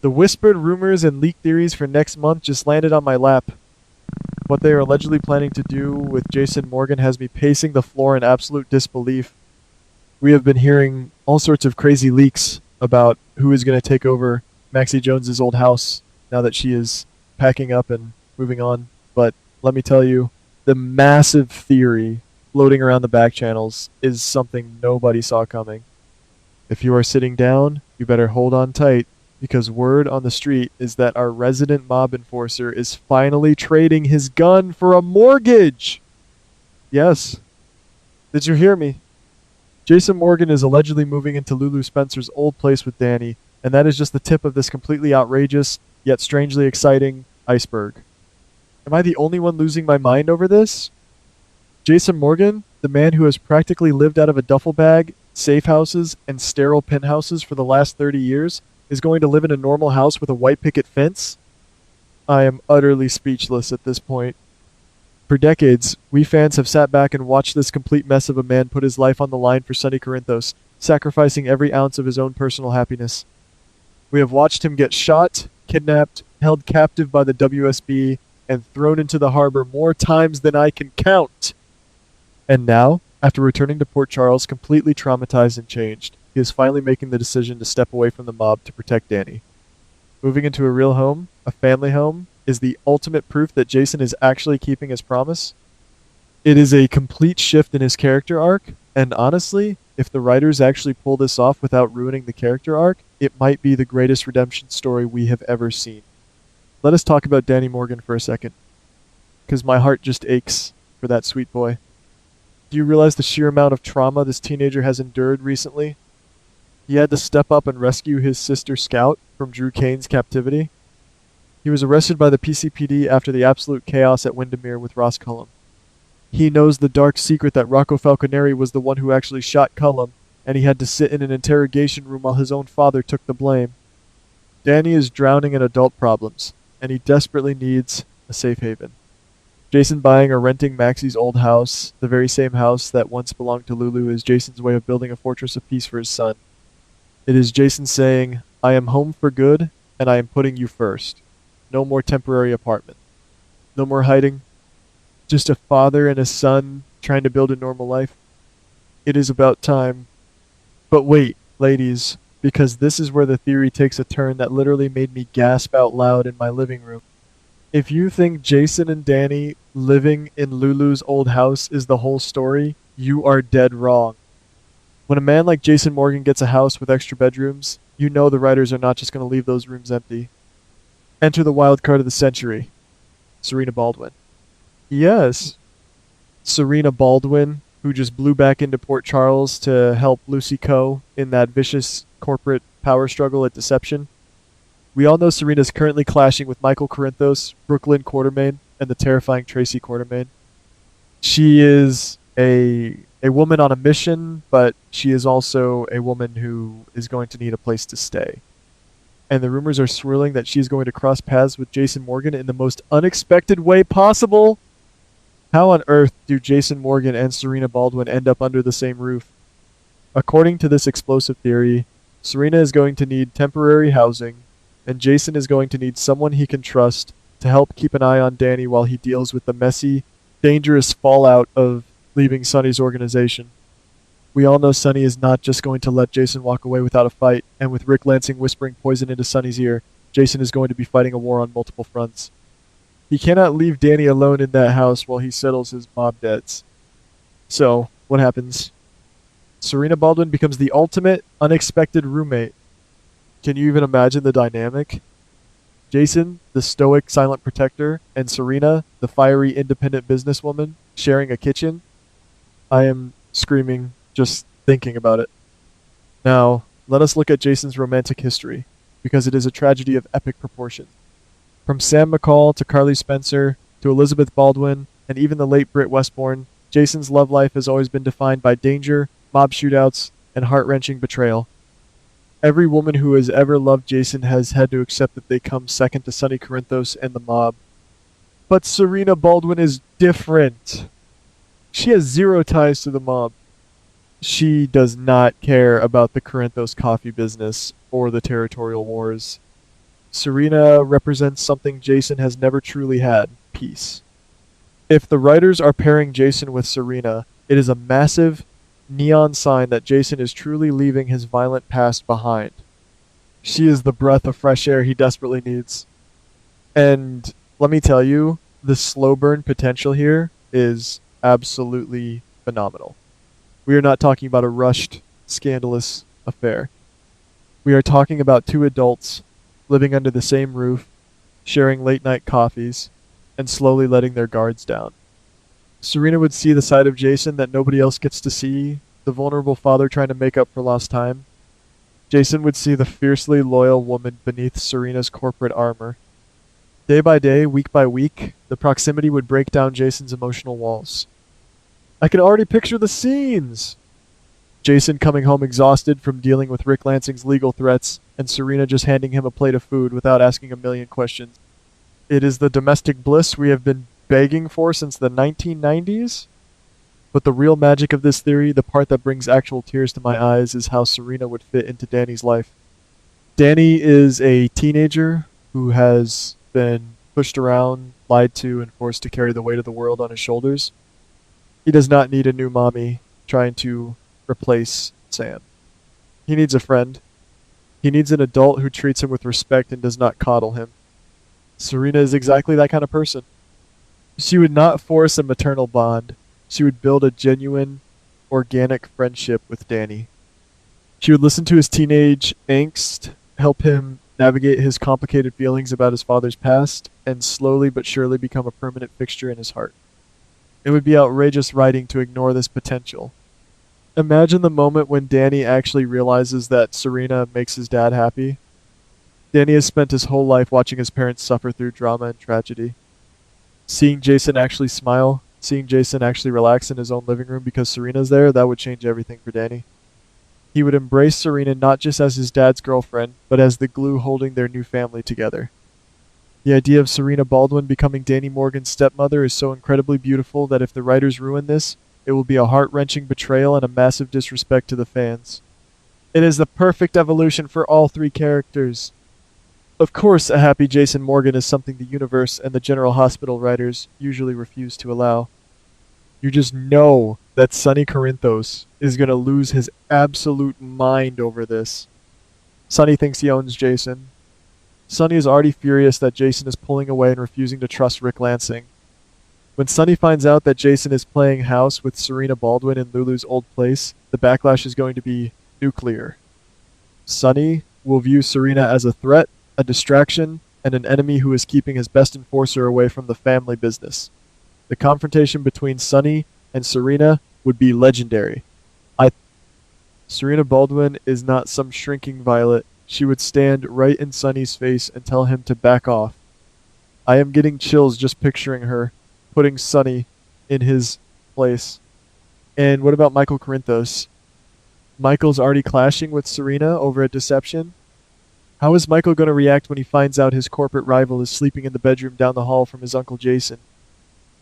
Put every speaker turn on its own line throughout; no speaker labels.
The whispered rumors and leaked theories for next month just landed on my lap. What they are allegedly planning to do with Jason Morgan has me pacing the floor in absolute disbelief. We have been hearing all sorts of crazy leaks about who is going to take over Maxie Jones's old house now that she is packing up and moving on. But let me tell you, the massive theory floating around the back channels is something nobody saw coming. If you are sitting down, you better hold on tight, because word on the street is that our resident mob enforcer is finally trading his gun for a mortgage. Yes. Did you hear me? Jason Morgan is allegedly moving into Lulu Spencer's old place with Danny, and that is just the tip of this completely outrageous, yet strangely exciting, iceberg. Am I the only one losing my mind over this? Jason Morgan, the man who has practically lived out of a duffel bag, safe houses, and sterile penthouses for the last 30 years, is going to live in a normal house with a white picket fence? I am utterly speechless at this point. For decades, we fans have sat back and watched this complete mess of a man put his life on the line for Sonny Corinthos, sacrificing every ounce of his own personal happiness. We have watched him get shot, kidnapped, held captive by the WSB, and thrown into the harbor more times than I can count. And now, after returning to Port Charles completely traumatized and changed, he is finally making the decision to step away from the mob to protect Danny. Moving into a real home, a family home, is the ultimate proof that Jason is actually keeping his promise. It is a complete shift in his character arc, and honestly, if the writers actually pull this off without ruining the character arc, it might be the greatest redemption story we have ever seen. Let us talk about Danny Morgan for a second, because my heart just aches for that sweet boy. Do you realize the sheer amount of trauma this teenager has endured recently? He had to step up and rescue his sister Scout from Drew Kane's captivity. He was arrested by the PCPD after the absolute chaos at Windermere with Ross Cullum. He knows the dark secret that Rocco Falconeri was the one who actually shot Cullum, and he had to sit in an interrogation room while his own father took the blame. Danny is drowning in adult problems, and he desperately needs a safe haven. Jason buying or renting Maxie's old house, the very same house that once belonged to Lulu, is Jason's way of building a fortress of peace for his son. It is Jason saying, I am home for good, and I am putting you first. No more temporary apartment. No more hiding. Just a father and a son trying to build a normal life. It is about time. But wait, ladies, because this is where the theory takes a turn that literally made me gasp out loud in my living room. If you think Jason and Danny living in Lulu's old house is the whole story, you are dead wrong. When a man like Jason Morgan gets a house with extra bedrooms, you know the writers are not just going to leave those rooms empty. Enter the wild card of the century, Serena Baldwin. Yes, Serena Baldwin, who just blew back into Port Charles to help Lucy Coe in that vicious corporate power struggle at Deception. We all know Serena is currently clashing with Michael Corinthos, Brooklyn Quartermain, and the terrifying Tracy Quartermain. She is a woman on a mission, but she is also a woman who is going to need a place to stay. And the rumors are swirling that she is going to cross paths with Jason Morgan in the most unexpected way possible. How on earth do Jason Morgan and Serena Baldwin end up under the same roof? According to this explosive theory, Serena is going to need temporary housing, and Jason is going to need someone he can trust to help keep an eye on Danny while he deals with the messy, dangerous fallout of leaving Sonny's organization. We all know Sonny is not just going to let Jason walk away without a fight, and with Rick Lansing whispering poison into Sonny's ear, Jason is going to be fighting a war on multiple fronts. He cannot leave Danny alone in that house while he settles his mob debts. So, what happens? Serena Baldwin becomes the ultimate, unexpected roommate. Can you even imagine the dynamic? Jason, the stoic, silent protector, and Serena, the fiery, independent businesswoman, sharing a kitchen? I am screaming just thinking about it. Now, let us look at Jason's romantic history, because it is a tragedy of epic proportion. From Sam McCall to Carly Spencer to Elizabeth Baldwin and even the late Britt Westbourne, Jason's love life has always been defined by danger, mob shootouts, and heart-wrenching betrayal. Every woman who has ever loved Jason has had to accept that they come second to Sonny Corinthos and the mob. But Serena Baldwin is different. She has zero ties to the mob. She does not care about the Corinthos coffee business or the territorial wars. Serena represents something Jason has never truly had: peace. If the writers are pairing Jason with Serena, it is a massive neon sign that Jason is truly leaving his violent past behind. She is the breath of fresh air he desperately needs. And let me tell you, the slow burn potential here is absolutely phenomenal. We are not talking about a rushed, scandalous affair. We are talking about two adults living under the same roof, sharing late night coffees, and slowly letting their guards down. Serena would see the side of Jason that nobody else gets to see, the vulnerable father trying to make up for lost time. Jason would see the fiercely loyal woman beneath Serena's corporate armor. Day by day, week by week, the proximity would break down Jason's emotional walls. I can already picture the scenes! Jason coming home exhausted from dealing with Rick Lansing's legal threats, and Serena just handing him a plate of food without asking a million questions. It is the domestic bliss we have been begging for since the 1990s? But the real magic of this theory, the part that brings actual tears to my eyes, is how Serena would fit into Danny's life. Danny is a teenager who has been pushed around, lied to, and forced to carry the weight of the world on his shoulders. He does not need a new mommy trying to replace Sam. He needs a friend. He needs an adult who treats him with respect and does not coddle him. Serena is exactly that kind of person. She would not force a maternal bond. She would build a genuine, organic friendship with Danny. She would listen to his teenage angst, help him navigate his complicated feelings about his father's past, and slowly but surely become a permanent fixture in his heart. It would be outrageous writing to ignore this potential. Imagine the moment when Danny actually realizes that Serena makes his dad happy. Danny has spent his whole life watching his parents suffer through drama and tragedy. Seeing Jason actually smile, seeing Jason actually relax in his own living room because Serena's there, that would change everything for Danny. He would embrace Serena not just as his dad's girlfriend, but as the glue holding their new family together. The idea of Serena Baldwin becoming Danny Morgan's stepmother is so incredibly beautiful that if the writers ruin this, it will be a heart-wrenching betrayal and a massive disrespect to the fans. It is the perfect evolution for all three characters. Of course, a happy Jason Morgan is something the universe and the General Hospital writers usually refuse to allow. You just know that Sonny Corinthos is going to lose his absolute mind over this. Sonny thinks he owns Jason. Sonny is already furious that Jason is pulling away and refusing to trust Rick Lansing. When Sonny finds out that Jason is playing house with Serena Baldwin in Lulu's old place, the backlash is going to be nuclear. Sonny will view Serena as a threat, a distraction, and an enemy who is keeping his best enforcer away from the family business. The confrontation between Sonny and Serena would be legendary. Serena Baldwin is not some shrinking violet. She would stand right in Sonny's face and tell him to back off. I am getting chills just picturing her, putting Sonny in his place. And what about Michael Corinthos? Michael's already clashing with Serena over a deception. How is Michael going to react when he finds out his corporate rival is sleeping in the bedroom down the hall from his uncle Jason?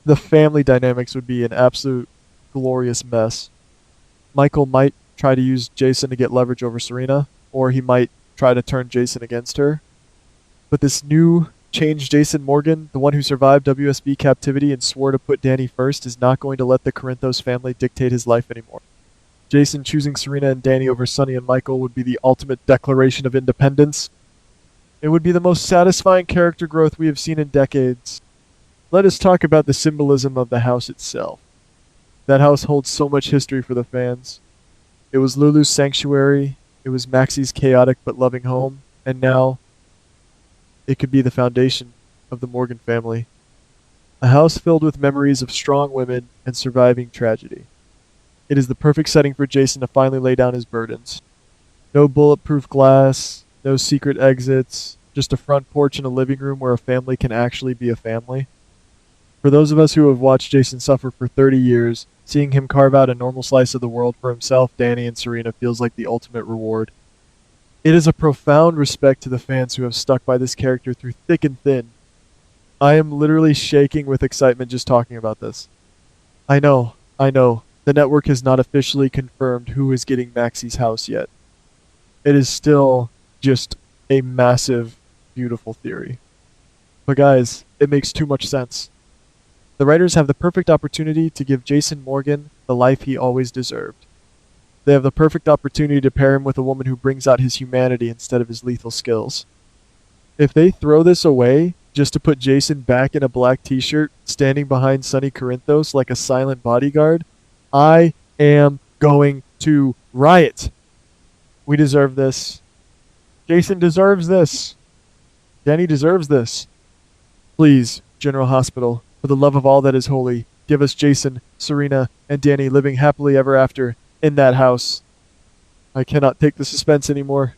The family dynamics would be an absolute glorious mess. Michael might try to use Jason to get leverage over Serena, or he might try to turn Jason against her. But this new changed Jason Morgan, the one who survived WSB captivity and swore to put Danny first, is not going to let the Corinthos family dictate his life anymore. Jason choosing Serena and Danny over Sonny and Michael would be the ultimate declaration of independence. It would be the most satisfying character growth we have seen in decades. Let us talk about the symbolism of the house itself. That house holds so much history for the fans. It was Lulu's sanctuary, it was Maxie's chaotic but loving home, and now it could be the foundation of the Morgan family. A house filled with memories of strong women and surviving tragedy. It is the perfect setting for Jason to finally lay down his burdens. No bulletproof glass, no secret exits, just a front porch and a living room where a family can actually be a family. For those of us who have watched Jason suffer for 30 years, seeing him carve out a normal slice of the world for himself, Danny, and Serena feels like the ultimate reward. It is a profound respect to the fans who have stuck by this character through thick and thin. I am literally shaking with excitement just talking about this. I know. The network has not officially confirmed who is getting Maxie's house yet. It is still just a massive, beautiful theory. But guys, it makes too much sense. The writers have the perfect opportunity to give Jason Morgan the life he always deserved. They have the perfect opportunity to pair him with a woman who brings out his humanity instead of his lethal skills. If they throw this away just to put Jason back in a black t-shirt, standing behind Sonny Corinthos like a silent bodyguard, I am going to riot. We deserve this. Jason deserves this. Danny deserves this. Please, General Hospital, for the love of all that is holy, give us Jason, Serena, and Danny living happily ever after in that house. I cannot take the suspense anymore.